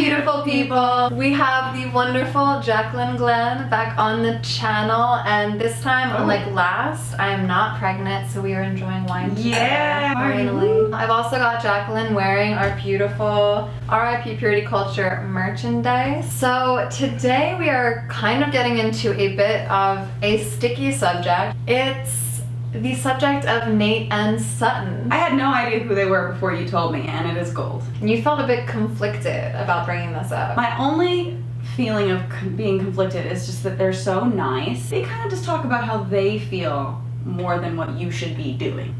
beautiful people. We have the wonderful Jaclyn Glenn back on the channel, and this time, unlike last, I am not pregnant, so we are enjoying wine together. Yeah, finally. I've also got Jaclyn wearing our beautiful RIP Purity Culture merchandise. So today we are kind of getting into a bit of a sticky subject. It's the subject of Nate and Sutton. I had no idea who they were before you told me, and it is gold. And you felt a bit conflicted about bringing this up. My only feeling of being conflicted is just that they're so nice. They kind of just talk about how they feel more than what you should be doing.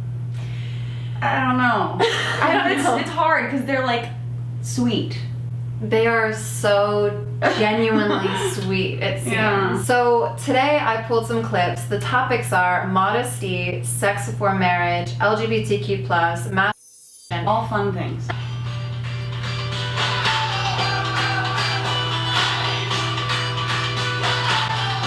I don't know. It's hard because they're like sweet. They are so genuinely sweet, it seems. Yeah. So today I pulled some clips. The topics are modesty, sex before marriage, LGBTQ+, masturbation. All fun things.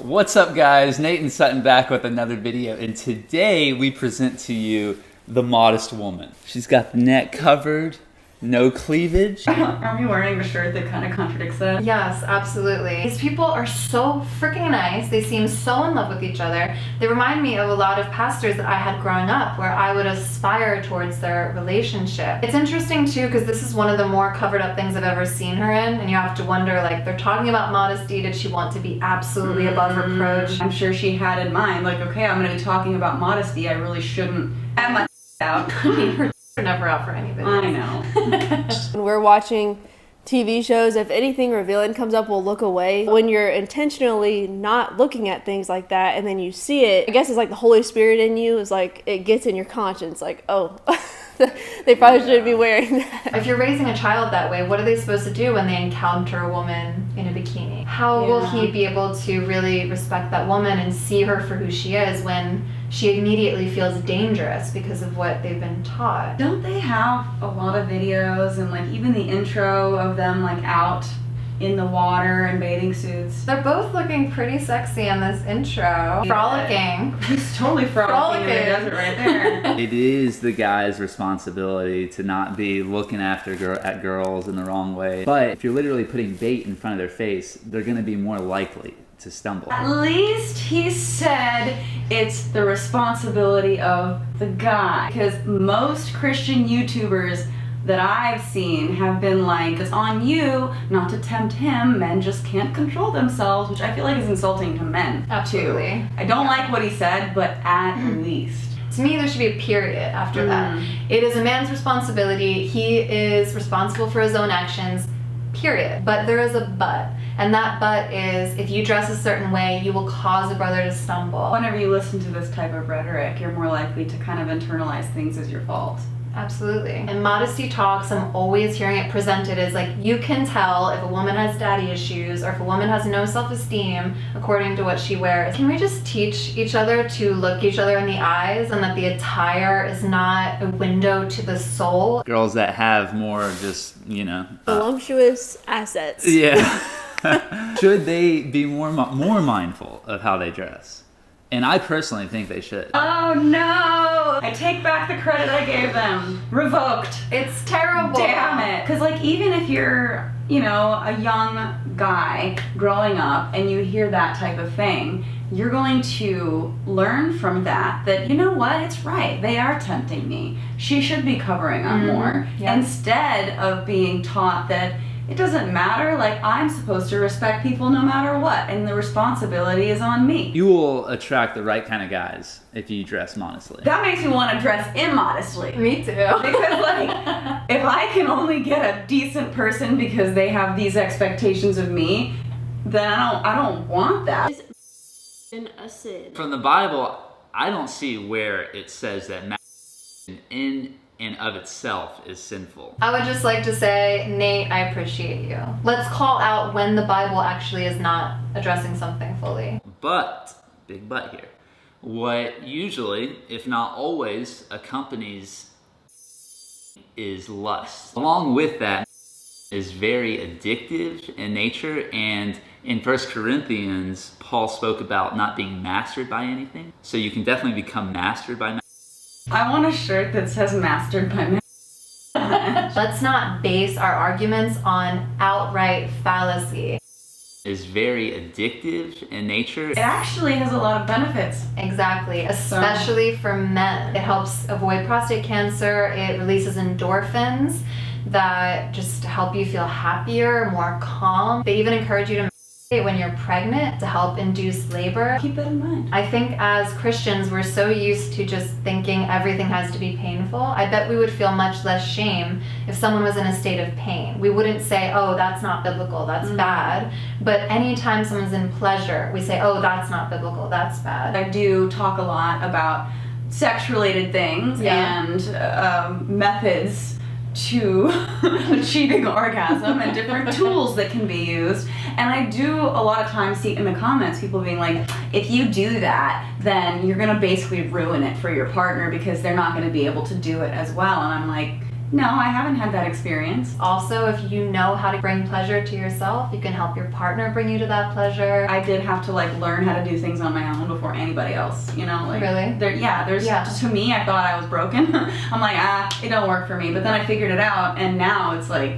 What's up, guys? Nate and Sutton back with another video, and today we present to you the modest woman. She's got the neck covered, no cleavage. Are we wearing a shirt that kind of contradicts that? Yes, absolutely. These people are so freaking nice. They seem so in love with each other. They remind me of a lot of pastors that I had growing up, where I would aspire towards their relationship. It's interesting too, because this is one of the more covered up things I've ever seen her in, and you have to wonder, like, they're talking about modesty. Did she want to be absolutely above reproach? I'm sure she had in mind, like, okay, I'm going to be talking about modesty. I really shouldn't have my out. I mean, her never out for anybody. I know. When we're watching TV shows, if anything revealing comes up, we'll look away. When you're intentionally not looking at things like that and then you see it, I guess it's like the Holy Spirit in you is like, it gets in your conscience, like, oh, they probably shouldn't be wearing that. If you're raising a child that way, what are they supposed to do when they encounter a woman in a bikini? How will he be able to really respect that woman and see her for who she is when she immediately feels dangerous because of what they've been taught? Don't they have a lot of videos and like even the intro of them like out in the water in bathing suits? They're both looking pretty sexy in this intro. Frolicking. He's totally frolicking in the desert right there. It is the guy's responsibility to not be looking after at girls in the wrong way. But if you're literally putting bait in front of their face, they're going to be more likely to stumble. At least he said it's the responsibility of the guy, because most Christian YouTubers that I've seen have been like, it's on you not to tempt him. Men just can't control themselves, which I feel like is insulting to men. Absolutely. Too. I don't like what he said, but at least. To me, there should be a period after that. It is a man's responsibility. He is responsible for his own actions, period. But there is a but. And that but is, if you dress a certain way, you will cause a brother to stumble. Whenever you listen to this type of rhetoric, you're more likely to kind of internalize things as your fault. Absolutely. In modesty talks, I'm always hearing it presented as like, you can tell if a woman has daddy issues or if a woman has no self-esteem according to what she wears. Can we just teach each other to look each other in the eyes, and that the attire is not a window to the soul? Girls that have more just, Voluptuous assets. Yeah. Should they be more mindful of how they dress? And I personally think they should. Oh no! I take back the credit I gave them. Revoked. It's terrible. Damn it. Because like even if you're, a young guy growing up and you hear that type of thing, you're going to learn from that, you know what, it's right. They are tempting me. She should be covering up more. Yeah. Instead of being taught that it doesn't matter, like I'm supposed to respect people no matter what, and the responsibility is on me. You will attract the right kind of guys if you dress modestly. That makes me want to dress immodestly. Me too. Because like, if I can only get a decent person because they have these expectations of me, then I don't want that. A sin. From the Bible, I don't see where it says that masturbation in and of itself is sinful. I would just like to say, Nate, I appreciate you. Let's call out when the Bible actually is not addressing something fully. But, big but here, what usually, if not always, accompanies is lust. Along with that is very addictive in nature, and in 1 Corinthians, Paul spoke about not being mastered by anything. So you can definitely become mastered by. I want a shirt that says mastered by men. Let's not base our arguments on outright fallacy. Is very addictive in nature. It actually has a lot of benefits. Exactly, especially for men. It helps avoid prostate cancer. It releases endorphins that just help you feel happier, more calm. They even encourage you to meditate when you're pregnant to help induce labor. Keep that in mind. I think as Christians, we're so used to just thinking everything has to be painful. I bet we would feel much less shame if someone was in a state of pain. We wouldn't say, oh, that's not biblical, that's bad. But anytime someone's in pleasure, we say, oh, that's not biblical, that's bad. I do talk a lot about sex-related things and methods to achieving orgasm and different tools that can be used. And I do a lot of times see in the comments people being like, if you do that, then you're gonna basically ruin it for your partner because they're not gonna be able to do it as well. And I'm like, no, I haven't had that experience. Also, if you know how to bring pleasure to yourself, you can help your partner bring you to that pleasure. I did have to learn how to do things on my own before anybody else, you know? Really? To me, I thought I was broken. I'm like, it don't work for me. But then I figured it out, and now it's like,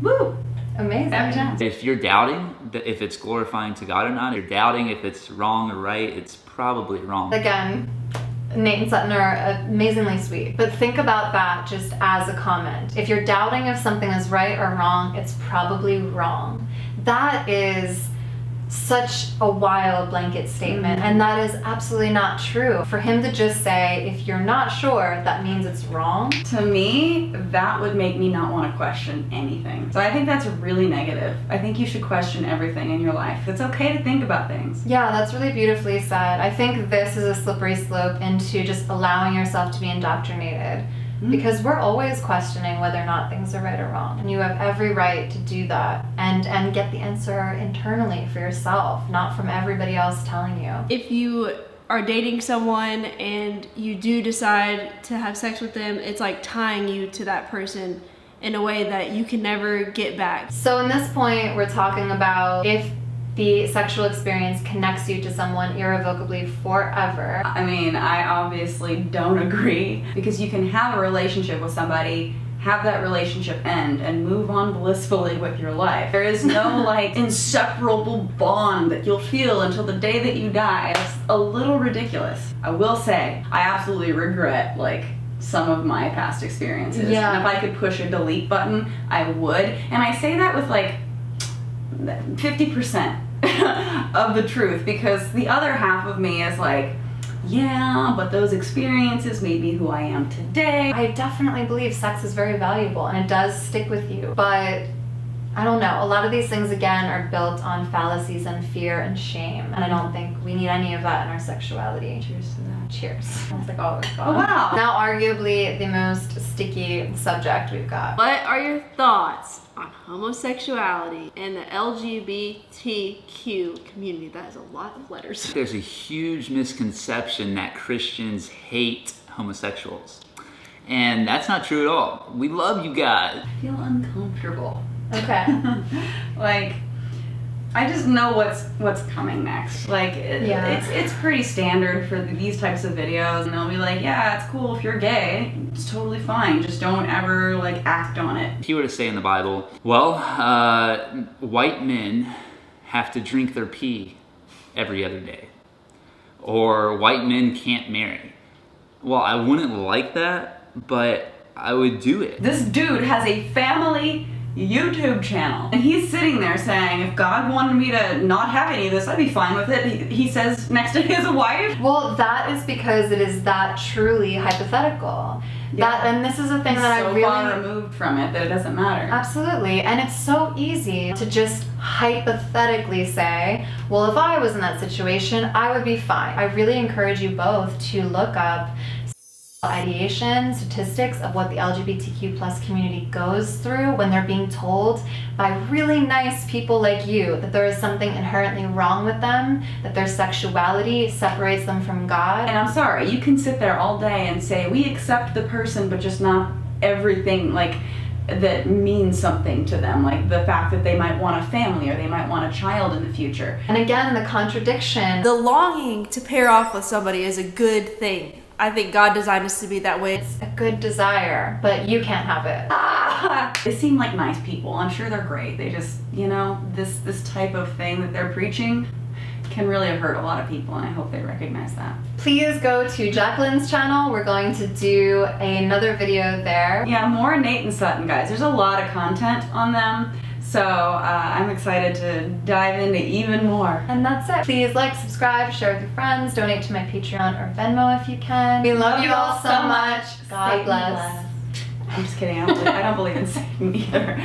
woo! Amazing. Every time. If you're doubting if it's glorifying to God or not, you're doubting if it's wrong or right, it's probably wrong. Again, Nate and Sutton are amazingly sweet, but think about that just as a comment. If you're doubting if something is right or wrong, it's probably wrong. That is such a wild blanket statement, and that is absolutely not true. For him to just say, if you're not sure, that means it's wrong. To me, that would make me not want to question anything. So I think that's really negative. I think you should question everything in your life. It's okay to think about things. Yeah, that's really beautifully said. I think this is a slippery slope into just allowing yourself to be indoctrinated. Because we're always questioning whether or not things are right or wrong. And you have every right to do that and get the answer internally for yourself, not from everybody else telling you. If you are dating someone and you do decide to have sex with them, it's like tying you to that person in a way that you can never get back. So in this point, we're talking about if the sexual experience connects you to someone irrevocably forever. I mean, I obviously don't agree, because you can have a relationship with somebody, have that relationship end, and move on blissfully with your life. There is no inseparable bond that you'll feel until the day that you die. It's a little ridiculous. I will say, I absolutely regret some of my past experiences. Yeah. And if I could push a delete button, I would. And I say that with 50% of the truth, because the other half of me is yeah, but those experiences made me who I am today. I definitely believe sex is very valuable and it does stick with you, but I don't know. A lot of these things, again, are built on fallacies and fear and shame, and I don't think we need any of that in our sexuality. Cheers to that. Cheers. Sounds like all Oh, wow. Now, arguably the most sticky subject we've got. What are your thoughts on homosexuality and the LGBTQ community? That is a lot of letters. There's a huge misconception that Christians hate homosexuals. And that's not true at all. We love you guys. I feel uncomfortable. Okay. I just know what's coming next. It's pretty standard for these types of videos, and they'll be like, yeah, it's cool if you're gay. It's totally fine. Just don't ever act on it. If you were to say in the Bible, well, white men have to drink their pee every other day, or white men can't marry. Well, I wouldn't like that, but I would do it. This dude has a family YouTube channel, and he's sitting there saying, if God wanted me to not have any of this, I'd be fine with it. He says next to his wife. Well, that is because it is that truly hypothetical. Yeah. And this is a thing He's that so I really far removed from it that it doesn't matter. Absolutely. And it's so easy to just hypothetically say, well, if I was in that situation, I would be fine. I really encourage you both to look up ideation, statistics of what the LGBTQ plus community goes through when they're being told by really nice people like you that there is something inherently wrong with them, that their sexuality separates them from God. And I'm sorry, you can sit there all day and say, we accept the person, but just not everything that means something to them, like the fact that they might want a family or they might want a child in the future. And again, the contradiction. The longing to pair off with somebody is a good thing. I think God designed us to be that way. It's a good desire, but you can't have it. They seem like nice people. I'm sure they're great. They just, you know, this type of thing that they're preaching can really hurt a lot of people, and I hope they recognize that. Please go to Jaclyn's channel. We're going to do another video there. Yeah, more Nate and Sutton, guys. There's a lot of content on them, so I'm excited to dive into even more. And that's it. Please like, subscribe, share with your friends, donate to my Patreon or Venmo if you can. We love you all so much. God Satan bless. I'm just kidding. I don't believe in Satan either.